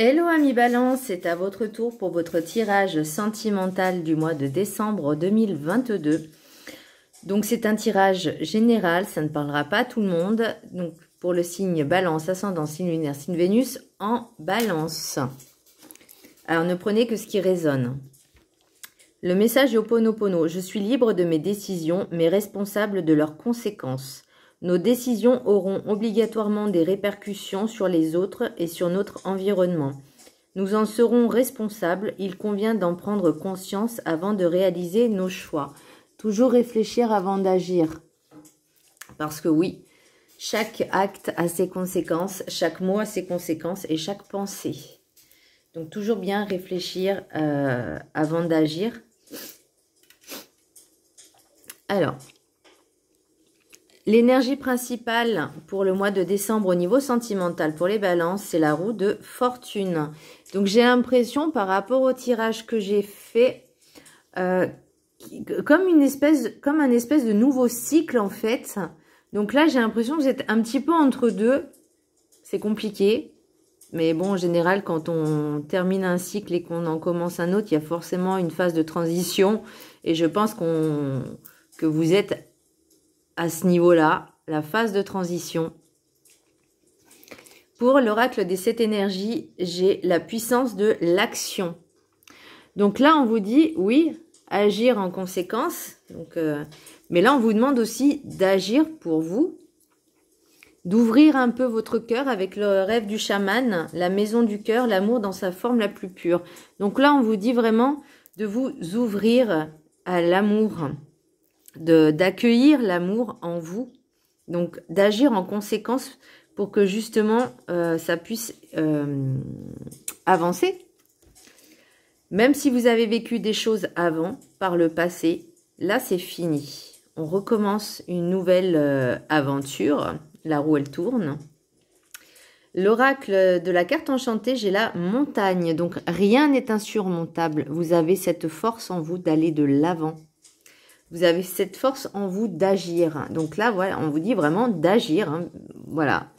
Hello amis Balance, c'est à votre tour pour votre tirage sentimental du mois de décembre 2022. Donc c'est un tirage général, ça ne parlera pas à tout le monde. Donc pour le signe Balance, ascendant, signe lunaire, signe Vénus en Balance. Alors ne prenez que ce qui résonne. Le message Ho'oponopono, je suis libre de mes décisions, mais responsable de leurs conséquences. Nos décisions auront obligatoirement des répercussions sur les autres et sur notre environnement. Nous en serons responsables, il convient d'en prendre conscience avant de réaliser nos choix. Toujours réfléchir avant d'agir. Parce que oui, chaque acte a ses conséquences, chaque mot a ses conséquences et chaque pensée. Donc toujours bien réfléchir avant d'agir. Alors, l'énergie principale pour le mois de décembre au niveau sentimental pour les balances, c'est la roue de fortune. Donc j'ai l'impression par rapport au tirage que j'ai fait, comme un espèce de nouveau cycle en fait. Donc là j'ai l'impression que vous êtes un petit peu entre deux. C'est compliqué. Mais bon, en général, quand on termine un cycle et qu'on en commence un autre, il y a forcément une phase de transition. Et je pense que vous êtes à ce niveau-là, la phase de transition. Pour l'oracle des 7 énergies, j'ai la puissance de l'action. Donc là, on vous dit, oui, agir en conséquence. Donc, mais là, on vous demande aussi d'agir pour vous, d'ouvrir un peu votre cœur avec le rêve du chaman, la maison du cœur, l'amour dans sa forme la plus pure. Donc là, on vous dit vraiment de vous ouvrir à l'amour, d'accueillir l'amour en vous, donc d'agir en conséquence pour que justement ça puisse avancer. Même si vous avez vécu des choses avant, par le passé, là c'est fini. On recommence une nouvelle aventure. La roue, elle tourne. L'oracle de la carte enchantée, j'ai la montagne. Donc, rien n'est insurmontable. Vous avez cette force en vous d'aller de l'avant. Vous avez cette force en vous d'agir. Donc là, voilà, on vous dit vraiment d'agir. Hein. Voilà.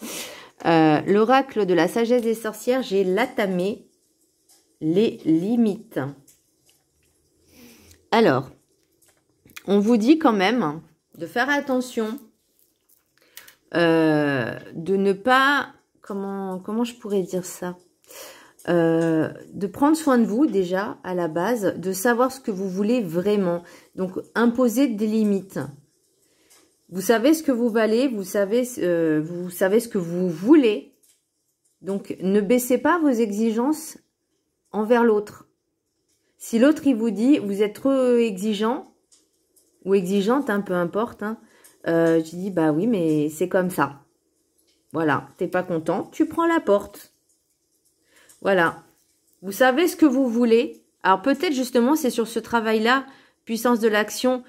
L'oracle de la sagesse des sorcières, j'ai l'atamé, les limites. Alors, on vous dit quand même de faire attention. De ne pas, comment je pourrais dire ça, de prendre soin de vous déjà à la base, de savoir ce que vous voulez vraiment, donc imposer des limites. Vous savez ce que vous valez, vous savez ce que vous voulez, donc ne baissez pas vos exigences envers l'autre. Si l'autre il vous dit vous êtes trop exigeant ou exigeante, hein, peu importe, hein, je dis, bah oui, mais c'est comme ça. Voilà, t'es pas content, tu prends la porte. Voilà. Vous savez ce que vous voulez. Alors peut-être justement, c'est sur ce travail-là, puissance de l'action,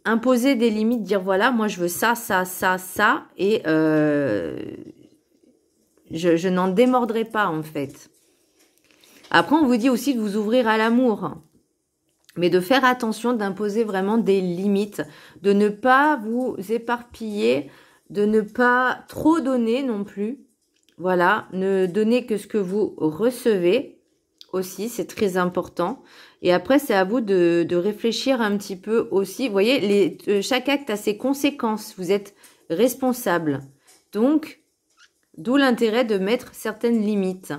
imposer des limites, dire voilà, moi je veux ça, ça, ça, ça, et je n'en démordrai pas en fait. Après, on vous dit aussi de vous ouvrir à l'amour. Mais de faire attention, d'imposer vraiment des limites, de ne pas vous éparpiller, de ne pas trop donner non plus. Voilà, ne donnez que ce que vous recevez aussi, c'est très important. Et après, c'est à vous de réfléchir un petit peu aussi. Vous voyez, chaque acte a ses conséquences, vous êtes responsable. Donc, d'où l'intérêt de mettre certaines limites.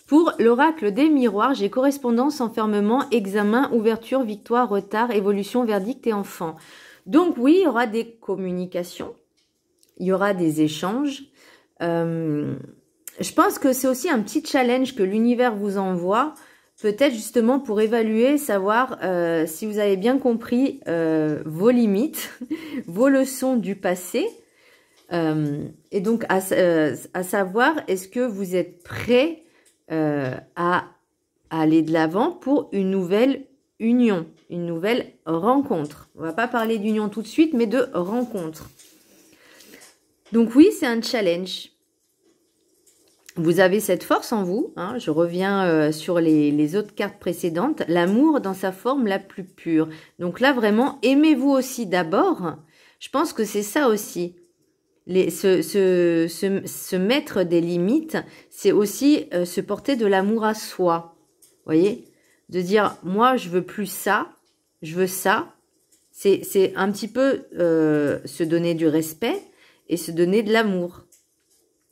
Pour l'oracle des miroirs, j'ai correspondance, enfermement, examen, ouverture, victoire, retard, évolution, verdict et enfant. Donc oui, il y aura des communications, il y aura des échanges. Je pense que c'est aussi un petit challenge que l'univers vous envoie, peut-être justement pour évaluer, savoir si vous avez bien compris vos limites, vos leçons du passé. Et donc à savoir, est-ce que vous êtes prêt à aller de l'avant pour une nouvelle union, une nouvelle rencontre. On va pas parler d'union tout de suite, mais de rencontre. Donc oui, c'est un challenge. Vous avez cette force en vous. Hein, je reviens sur les autres cartes précédentes. L'amour dans sa forme la plus pure. Donc là, vraiment, aimez-vous aussi d'abord. Je pense que c'est ça aussi. Se mettre des limites, c'est aussi se porter de l'amour à soi. Voyez? De dire, moi, je veux plus ça, je veux ça. C'est un petit peu se donner du respect et se donner de l'amour.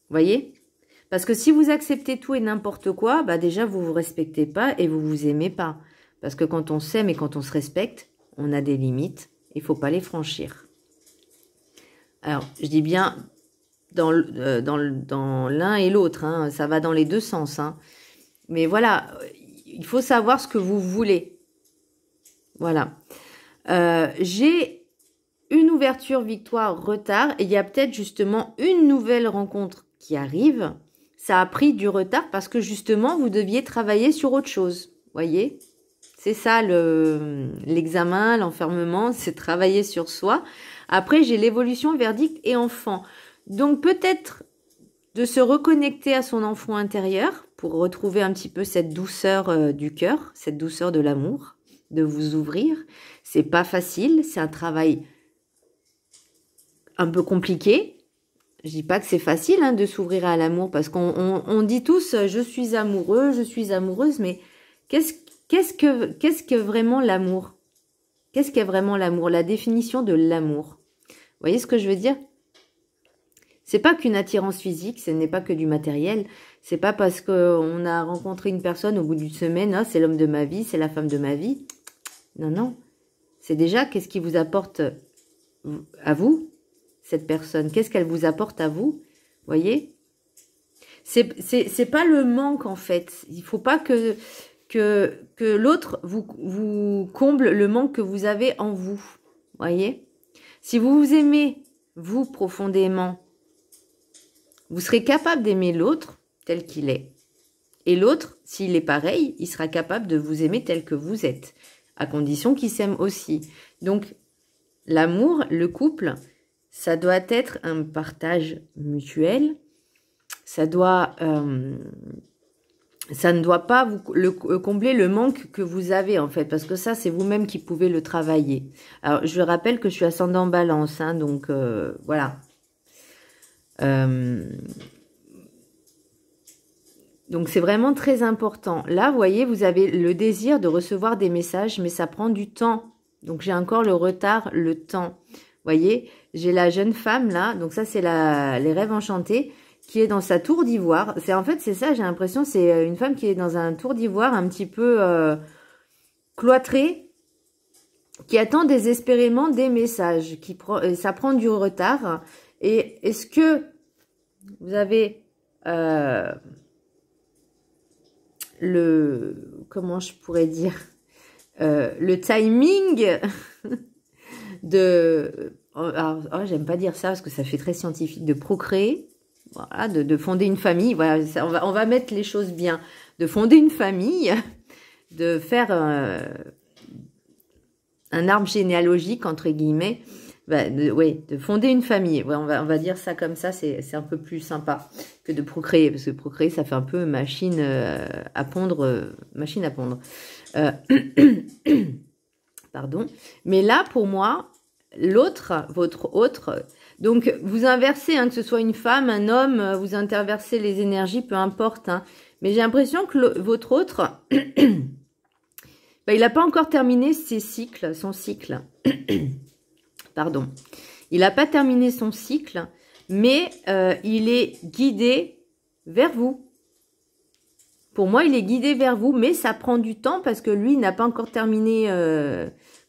Voyez? Parce que si vous acceptez tout et n'importe quoi, bah déjà, vous vous respectez pas et vous vous aimez pas. Parce que quand on s'aime et quand on se respecte, on a des limites. Il faut pas les franchir. Alors, je dis bien dans l'un et l'autre. Hein, ça va dans les deux sens. Hein. Mais voilà, il faut savoir ce que vous voulez. Voilà. J'ai une ouverture, victoire, retard. Et il y a peut-être justement une nouvelle rencontre qui arrive. Ça a pris du retard parce que justement, vous deviez travailler sur autre chose. Voyez? C'est ça l'examen, l'enfermement, c'est travailler sur soi. Après, j'ai l'évolution, verdict et enfant. Donc peut-être de se reconnecter à son enfant intérieur pour retrouver un petit peu cette douceur du cœur, cette douceur de l'amour, de vous ouvrir. C'est pas facile, c'est un travail un peu compliqué. Je dis pas que c'est facile hein, de s'ouvrir à l'amour parce qu'on dit tous je suis amoureux, je suis amoureuse, mais qu'est-ce que vraiment l'amour? Qu'est-ce qu'est vraiment l'amour? La définition de l'amour. Vous voyez ce que je veux dire? C'est pas qu'une attirance physique, ce n'est pas que du matériel. C'est pas parce qu'on a rencontré une personne au bout d'une semaine, ah, c'est l'homme de ma vie, c'est la femme de ma vie. Non, non. C'est déjà qu'est-ce qui vous apporte à vous, cette personne. Qu'est-ce qu'elle vous apporte à vous? Voyez? C'est pas le manque, en fait. Il faut pas que l'autre vous comble le manque que vous avez en vous. Voyez? Si vous vous aimez, vous, profondément, vous serez capable d'aimer l'autre tel qu'il est. Et l'autre, s'il est pareil, il sera capable de vous aimer tel que vous êtes, à condition qu'il s'aime aussi. Donc, l'amour, le couple, ça doit être un partage mutuel. Ça ne doit pas vous combler le manque que vous avez, en fait, parce que ça, c'est vous-même qui pouvez le travailler. Alors, je rappelle que je suis ascendant balance, hein, donc voilà. Donc, c'est vraiment très important. Là, vous voyez, vous avez le désir de recevoir des messages, mais ça prend du temps. Donc, j'ai encore le retard, le temps. Vous voyez, j'ai la jeune femme, là, donc ça, c'est les rêves enchantés, qui est dans sa tour d'ivoire. En fait, c'est ça, j'ai l'impression, c'est une femme qui est dans un tour d'ivoire un petit peu cloîtrée, qui attend désespérément des messages. Ça prend du retard. Et est-ce que vous avez comment je pourrais dire, le timing de... j'aime pas dire ça parce que ça fait très scientifique, de procréer. Voilà, de fonder une famille, voilà, on va mettre les choses bien, de fonder une famille, de faire un arbre généalogique, entre guillemets, de fonder une famille, ouais, on va dire ça comme ça, c'est un peu plus sympa que de procréer, parce que procréer, ça fait un peu machine à pondre, pardon, mais là, pour moi, votre autre... Donc, vous inversez, hein, que ce soit une femme, un homme, vous interversez les énergies, peu importe. Hein. Mais j'ai l'impression que votre autre, il n'a pas encore terminé son cycle. Pardon. Il n'a pas terminé son cycle, mais il est guidé vers vous. Pour moi, il est guidé vers vous, mais ça prend du temps parce que lui, il n'a pas encore terminé...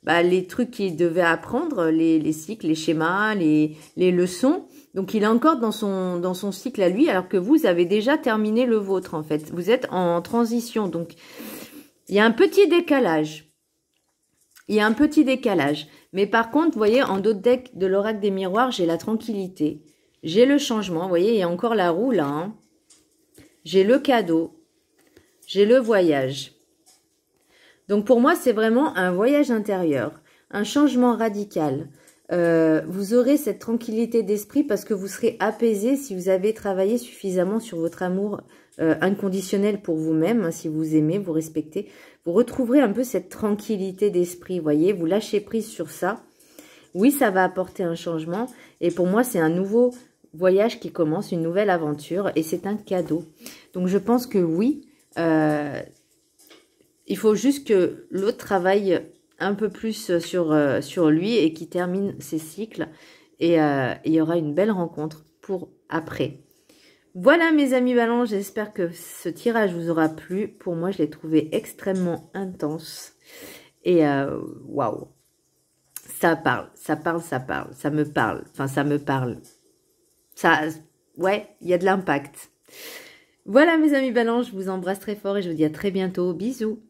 les trucs qu'il devait apprendre, les cycles, les schémas, les leçons. Donc, il est encore dans son cycle à lui, alors que vous avez déjà terminé le vôtre, en fait. Vous êtes en transition. Donc, il y a un petit décalage. Mais par contre, vous voyez, en d'autres decks de l'oracle des miroirs, j'ai la tranquillité. J'ai le changement. Vous voyez, il y a encore la roue, là. Hein. J'ai le cadeau. J'ai le voyage. Donc, pour moi, c'est vraiment un voyage intérieur, un changement radical. Vous aurez cette tranquillité d'esprit parce que vous serez apaisé si vous avez travaillé suffisamment sur votre amour inconditionnel pour vous-même. Hein, si vous aimez, vous respectez, vous retrouverez un peu cette tranquillité d'esprit, voyez. Vous lâchez prise sur ça. Oui, ça va apporter un changement. Et pour moi, c'est un nouveau voyage qui commence, une nouvelle aventure, et c'est un cadeau. Donc je pense que oui, il faut juste que l'autre travaille un peu plus sur lui et qu'il termine ses cycles. Et il y aura une belle rencontre pour après. Voilà mes amis Balance, j'espère que ce tirage vous aura plu. Pour moi, je l'ai trouvé extrêmement intense. Et waouh, ça parle, ça parle, ça parle, ça me parle. Enfin, ça me parle. Ça, ouais, il y a de l'impact. Voilà mes amis Balance, je vous embrasse très fort et je vous dis à très bientôt. Bisous.